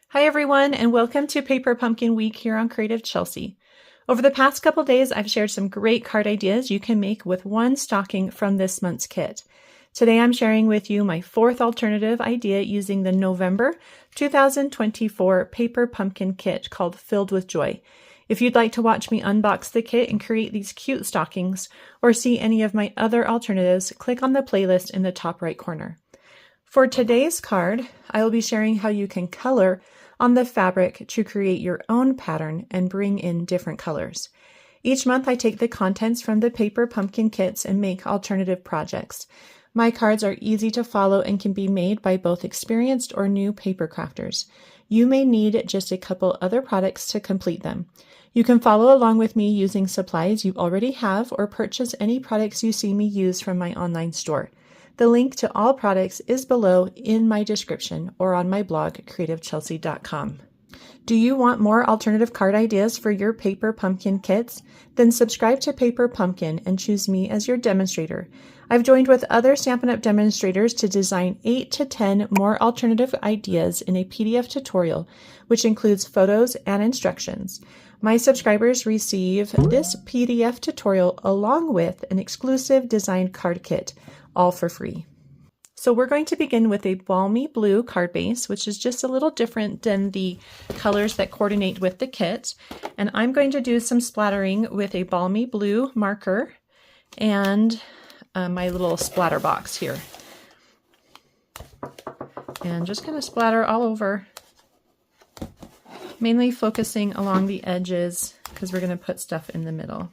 Hi everyone, and welcome to Paper Pumpkin Week here on Creative Chelsey. Over the past couple days, I've shared some great card ideas you can make with one stocking from this month's kit. Today I'm sharing with you my fourth alternative idea using the November 2024 Paper Pumpkin kit called Filled with Joy. If you'd like to watch me unbox the kit and create these cute stockings, or see any of my other alternatives, click on the playlist in the top right corner. For today's card, I will be sharing how you can color on the fabric to create your own pattern and bring in different colors. Each month I take the contents from the Paper Pumpkin kits and make alternative projects. My cards are easy to follow and can be made by both experienced or new paper crafters. You may need just a couple other products to complete them. You can follow along with me using supplies you already have or purchase any products you see me use from my online store. The link to all products is below in my description or on my blog, creativechelsey.com. Do you want more alternative card ideas for your Paper Pumpkin kits? Then subscribe to Paper Pumpkin and choose me as your demonstrator. I've joined with other Stampin' Up! Demonstrators to design 8 to 10 more alternative ideas in a PDF tutorial, which includes photos and instructions. My subscribers receive this PDF tutorial along with an exclusive designed card kit, all for free. So we're going to begin with a balmy blue card base, which is just a little different than the colors that coordinate with the kit. And I'm going to do some splattering with a balmy blue marker and my little splatter box here. And just kind of splatter all over, mainly focusing along the edges because we're going to put stuff in the middle.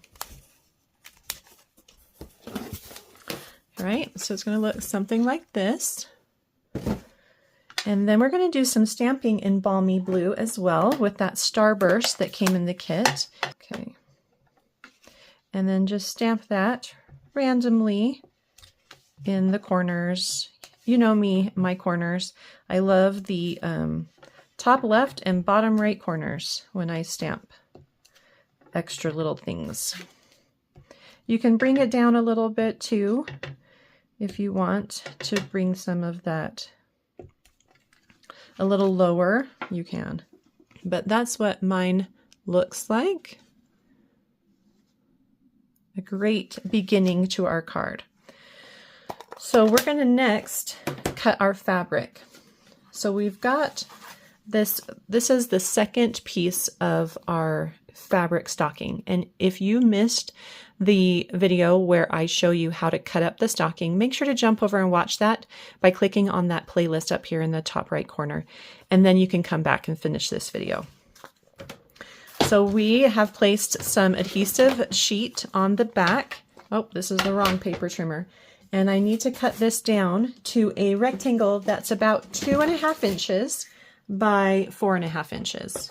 All right, so it's going to look something like this. And then we're going to do some stamping in balmy blue as well with that starburst that came in the kit. Okay. And then just stamp that randomly in the corners. You know me, my corners. I love the top left and bottom right corners when I stamp extra little things. You can bring it down a little bit too if you want to bring some of that a little lower, you can. But that's what mine looks like. A great beginning to our card. So we're going to next cut our fabric. So we've got this is the second piece of our fabric stocking. And if you missed the video where I show you how to cut up the stocking, make sure to jump over and watch that by clicking on that playlist up here in the top right corner. And then you can come back and finish this video. So we have placed some adhesive sheet on the back. Oh, this is the wrong paper trimmer. And I need to cut this down to a rectangle that's about 2.5 inches by 4.5 inches.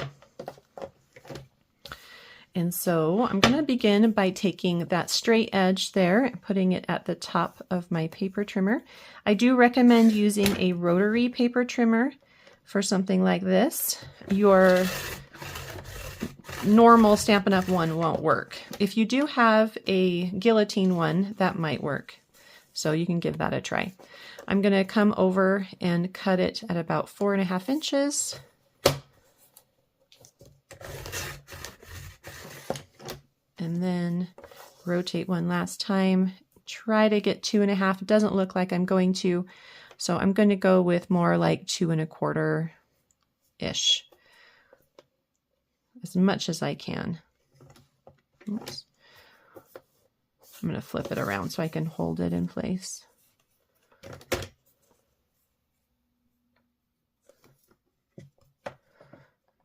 And so I'm going to begin by taking that straight edge there and putting it at the top of my paper trimmer. I do recommend using a rotary paper trimmer for something like this. Your normal Stampin' Up! One won't work. If you do have a guillotine one, that might work. So you can give that a try. I'm going to come over and cut it at about 4.5 inches. And then rotate one last time. Try to get 2.5. It doesn't look like I'm going to, so I'm going to go with more like 2.25-ish. As much as I can. Oops. I'm going to flip it around so I can hold it in place.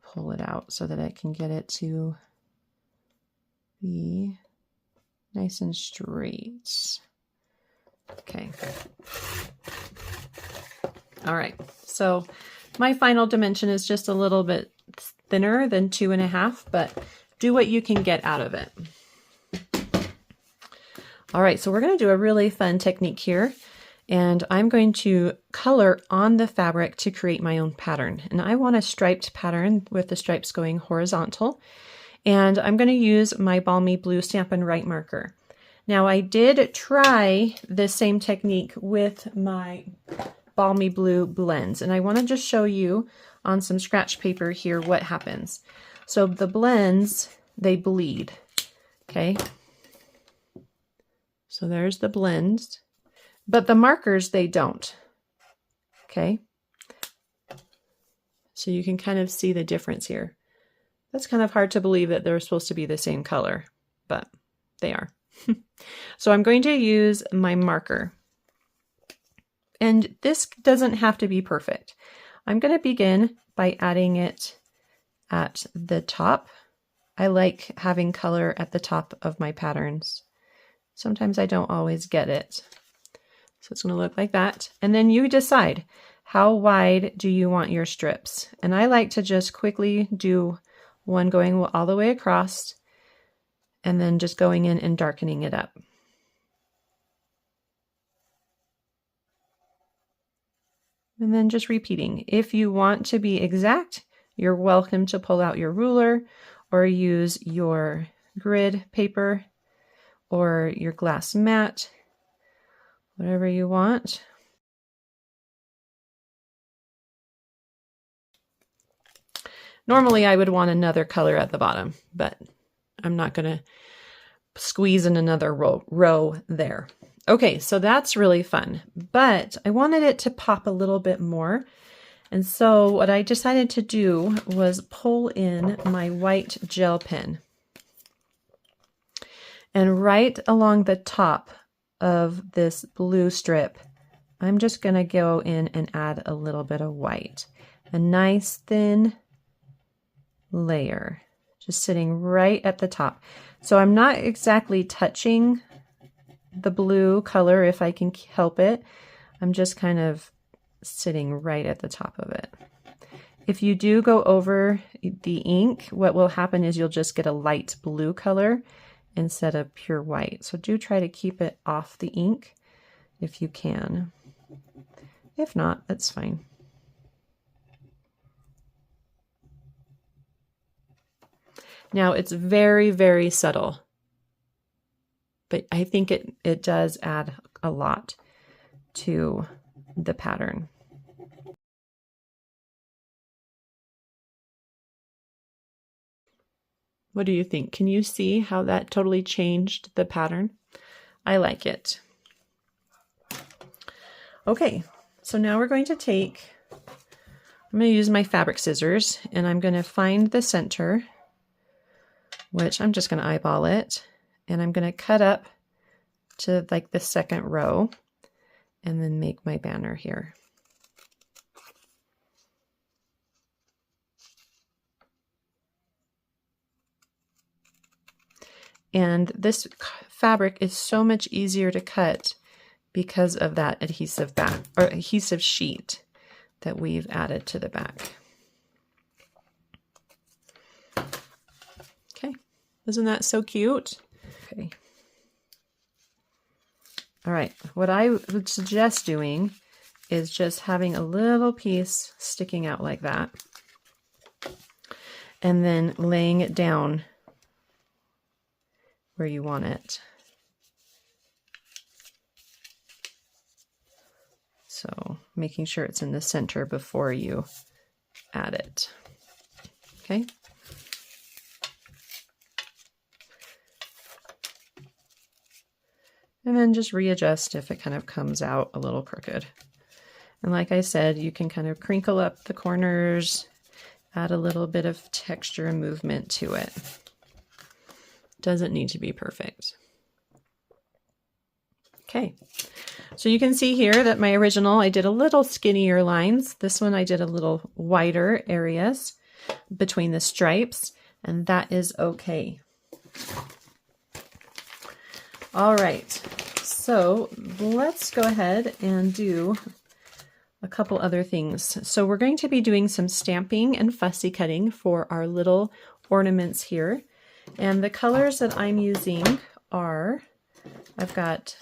Pull it out so that I can get it to be nice and straight. Okay. All right. So my final dimension is just a little bit thinner than 2.5, but do what you can get out of it. All right. So we're going to do a really fun technique here. And I'm going to color on the fabric to create my own pattern. And I want a striped pattern with the stripes going horizontal. And I'm going to use my balmy blue Stampin' Right marker. Now I did try this same technique with my balmy blue blends. And I want to just show you on some scratch paper here what happens. So the blends, they bleed, okay? So there's the blends, but the markers, they don't, okay? So you can kind of see the difference here. That's kind of hard to believe that they're supposed to be the same color, but they are. So I'm going to use my marker. And this doesn't have to be perfect. I'm going to begin by adding it at the top. I like having color at the top of my patterns. Sometimes I don't always get it. So it's going to look like that. And then you decide, how wide do you want your strips? And I like to just quickly do one going all the way across and then just going in and darkening it up. And then just repeating. If you want to be exact, you're welcome to pull out your ruler or use your grid paper or your glass mat, whatever you want. Normally I would want another color at the bottom, but I'm not going to squeeze in another row there. Okay, so that's really fun, but I wanted it to pop a little bit more. And so what I decided to do was pull in my white gel pen. And right along the top of this blue strip, I'm just going to go in and add a little bit of white. A nice thin layer, just sitting right at the top. So I'm not exactly touching the blue color if I can help it. I'm just kind of sitting right at the top of it. If you do go over the ink, what will happen is you'll just get a light blue color instead of pure white. So do try to keep it off the ink if you can. If not, that's fine. Now it's very, very subtle, but I think it does add a lot to the pattern. What do you think? Can you see how that totally changed the pattern? I like it. Okay, so now we're going to I'm going to use my fabric scissors and I'm going to find the center, which I'm just going to eyeball it, and I'm going to cut up to like the second row and then make my banner here. And this fabric is so much easier to cut because of that adhesive sheet that we've added to the back. Okay, isn't that so cute? Okay. All right, what I would suggest doing is just having a little piece sticking out like that and then laying it down where you want it. So making sure it's in the center before you add it. Okay. And then just readjust if it kind of comes out a little crooked. And like I said, you can kind of crinkle up the corners, add a little bit of texture and movement to it. Doesn't need to be perfect. Okay, so you can see here that my original, I did a little skinnier lines. This one I did a little wider areas between the stripes, and that is okay. All right, so let's go ahead and do a couple other things. So we're going to be doing some stamping and fussy cutting for our little ornaments here. And the colors that I'm using are, I've got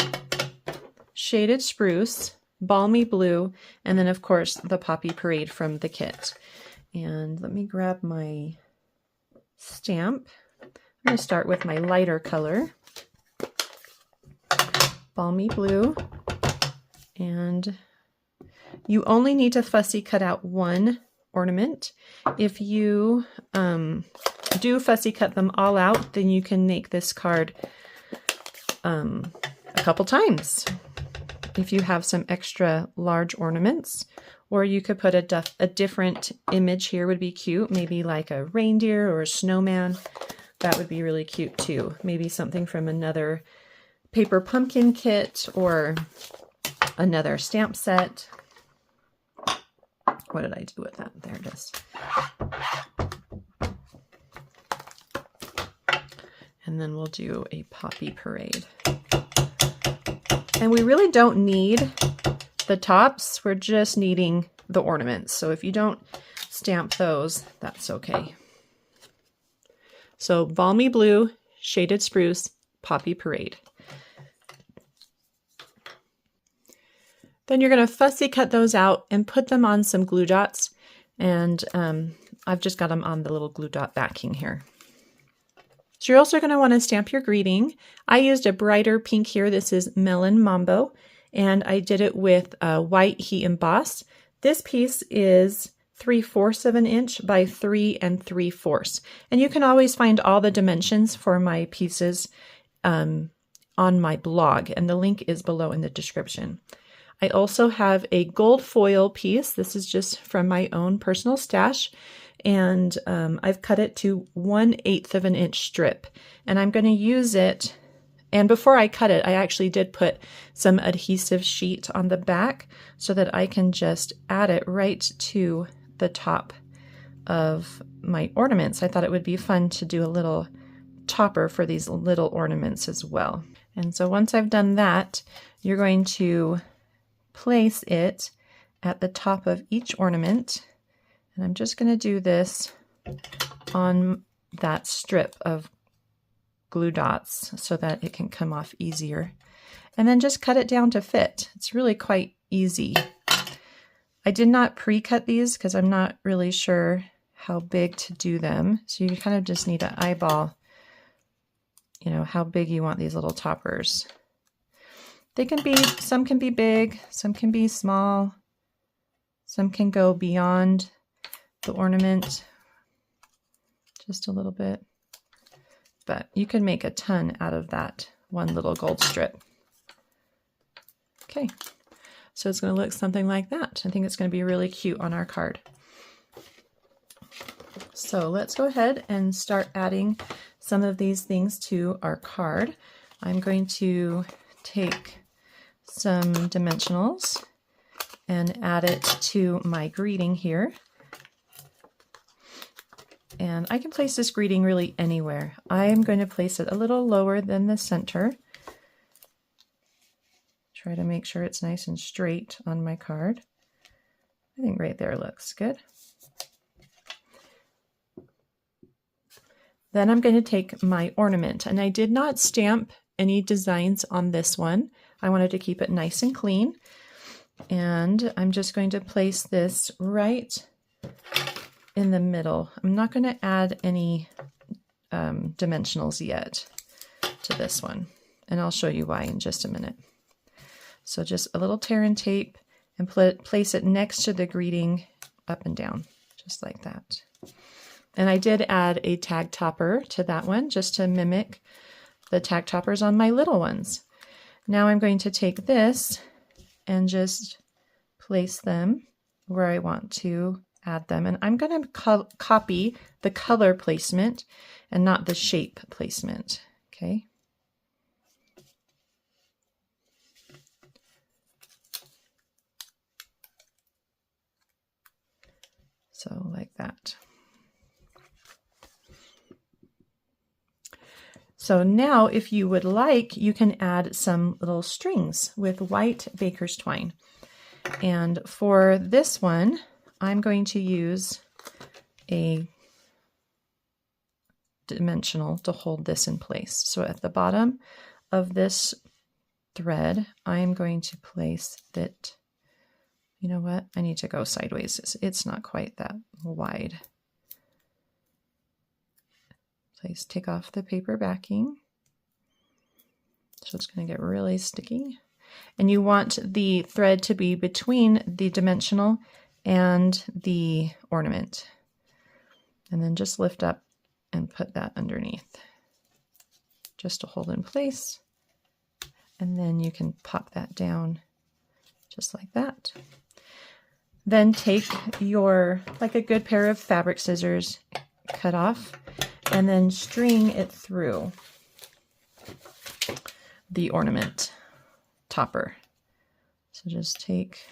Shaded Spruce, Balmy Blue, and then of course the Poppy Parade from the kit. And let me grab my stamp. I'm going to start with my lighter color, Balmy Blue, and You only need to fussy cut out one ornament. If you do fussy cut them all out, then you can make this card a couple times if you have some extra large ornaments. Or you could put a different image here would be cute, maybe like a reindeer or a snowman. That would be really cute too. Maybe something from another paper pumpkin kit or another stamp set. What did I do with that? There it is. And then we'll do a poppy parade. And we really don't need the tops. We're just needing the ornaments. So if you don't stamp those, that's okay. So balmy blue, shaded spruce, poppy parade. Then you're going to fussy cut those out and put them on some glue dots. And I've just got them on the little glue dot backing here. So you're also going to want to stamp your greeting. I used a brighter pink here. This is Melon Mambo, and I did it with white heat emboss. This piece is 3/4 of an inch by 3 3/4. And you can always find all the dimensions for my pieces on my blog, and the link is below in the description. I also have a gold foil piece. This is just from my own personal stash. And I've cut it to 1/8 of an inch strip. And I'm going to use it. And before I cut it, I actually did put some adhesive sheet on the back so that I can just add it right to the top of my ornaments. I thought it would be fun to do a little topper for these little ornaments as well. And so once I've done that, you're going to place it at the top of each ornament. And I'm just going to do this on that strip of glue dots so that it can come off easier. And then just cut it down to fit. It's really quite easy. I did not pre-cut these because I'm not really sure how big to do them. So you kind of just need to eyeball, you know, how big you want these little toppers. They can be, some can be big, some can be small, some can go beyond the ornament just a little bit, but you can make a ton out of that one little gold strip. Okay, so it's going to look something like that. I think it's going to be really cute on our card. So let's go ahead and start adding some of these things to our card. I'm going to take some dimensionals and add it to my greeting here. And I can place this greeting really anywhere. I am going to place it a little lower than the center. Try to make sure it's nice and straight on my card. I think right there looks good. Then I'm going to take my ornament, and I did not stamp any designs on this one. I wanted to keep it nice and clean. And I'm just going to place this right in the middle. I'm not going to add any dimensionals yet to this one, and I'll show you why in just a minute. So just a little tear and tape and place it next to the greeting up and down, just like that. And I did add a tag topper to that one just to mimic the tag toppers on my little ones. Now I'm going to take this and just place them where I want to add them. And I'm going to copy the color placement and not the shape placement. Okay. So like that. So now if you would like, you can add some little strings with white baker's twine. And for this one, I'm going to use a dimensional to hold this in place. So at the bottom of this thread, I'm going to place it. You know what? I need to go sideways. It's not quite that wide. Please take off the paper backing. So it's going to get really sticky. and you want the thread to be between the dimensional and the ornament. And then just lift up and put that underneath just to hold in place. And then you can pop that down just like that. Then take your, like a good pair of fabric scissors, cut off, and then string it through the ornament topper. So just take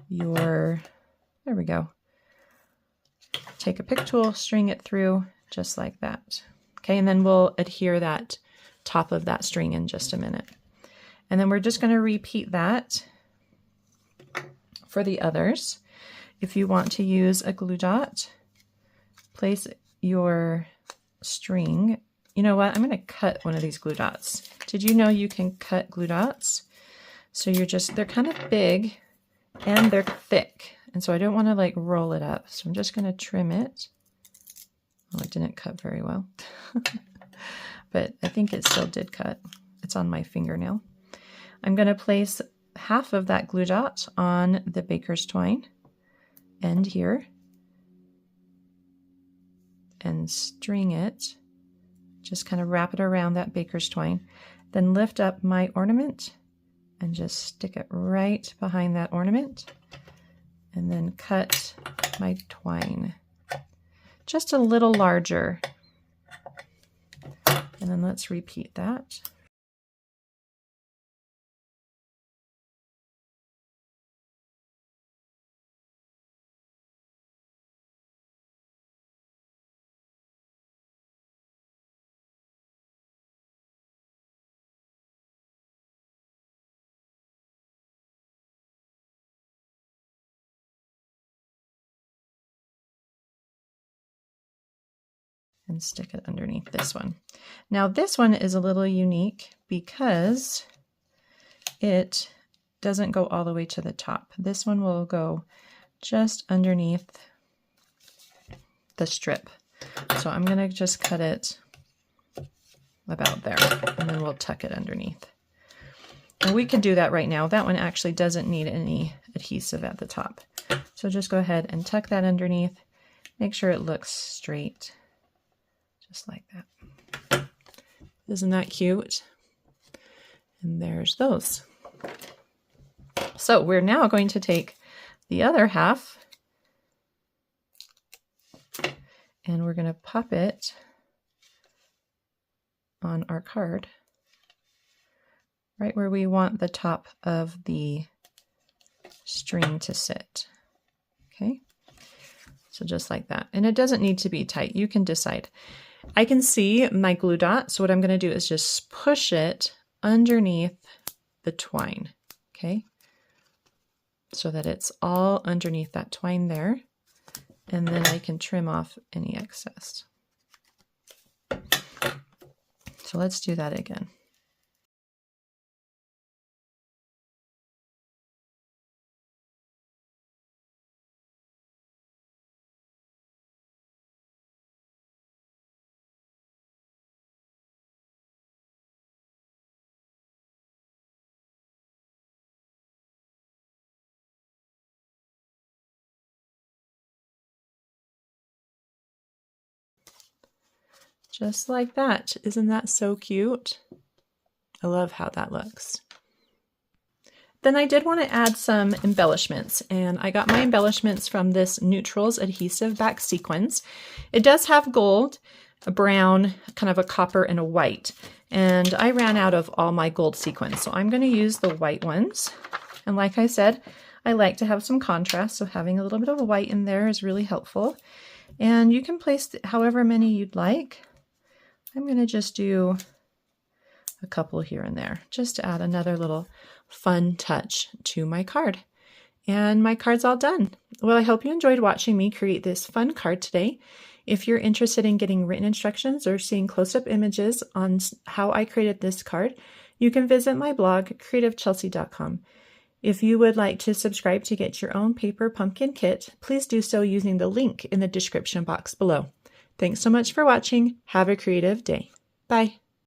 your, there we go. Take a pick tool, string it through just like that. Okay, and then we'll adhere that top of that string in just a minute. And then we're just going to repeat that for the others. If you want to use a glue dot, place your string. You know what? I'm going to cut one of these glue dots. Did you know you can cut glue dots? So they're kind of big and they're thick. And so I don't want to like roll it up. So I'm just going to trim it. Oh, it didn't cut very well. But I think it still did cut. It's on my fingernail. I'm going to place half of that glue dot on the baker's twine end here and string it. Just kind of wrap it around that baker's twine. Then lift up my ornament and just stick it right behind that ornament. And then cut my twine just a little larger. And then let's repeat that. And stick it underneath this one. Now this one is a little unique because it doesn't go all the way to the top. This one will go just underneath the strip. So I'm going to just cut it about there, and then we'll tuck it underneath. And we can do that right now. That one actually doesn't need any adhesive at the top. So just go ahead and tuck that underneath. Make sure it looks straight. Just like that. Isn't that cute? And there's those. So we're now going to take the other half and we're going to pop it on our card right where we want the top of the string to sit. Okay, so just like that. And it doesn't need to be tight. You can decide. I can see my glue dot, so what I'm going to do is just push it underneath the twine, okay? So that it's all underneath that twine there, and then I can trim off any excess. So let's do that again. Just like that. Isn't that so cute? I love how that looks. Then I did want to add some embellishments, and I got my embellishments from this Neutrals adhesive back sequins. It does have gold, a brown, kind of a copper, and a white. And I ran out of all my gold sequins, so I'm going to use the white ones. And like I said, I like to have some contrast, so having a little bit of a white in there is really helpful. And you can place however many you'd like. I'm going to just do a couple here and there, just to add another little fun touch to my card. And my card's all done. Well, I hope you enjoyed watching me create this fun card today. If you're interested in getting written instructions or seeing close-up images on how I created this card, you can visit my blog, creativechelsey.com. If you would like to subscribe to get your own paper pumpkin kit, please do so using the link in the description box below. Thanks so much for watching. Have a creative day. Bye.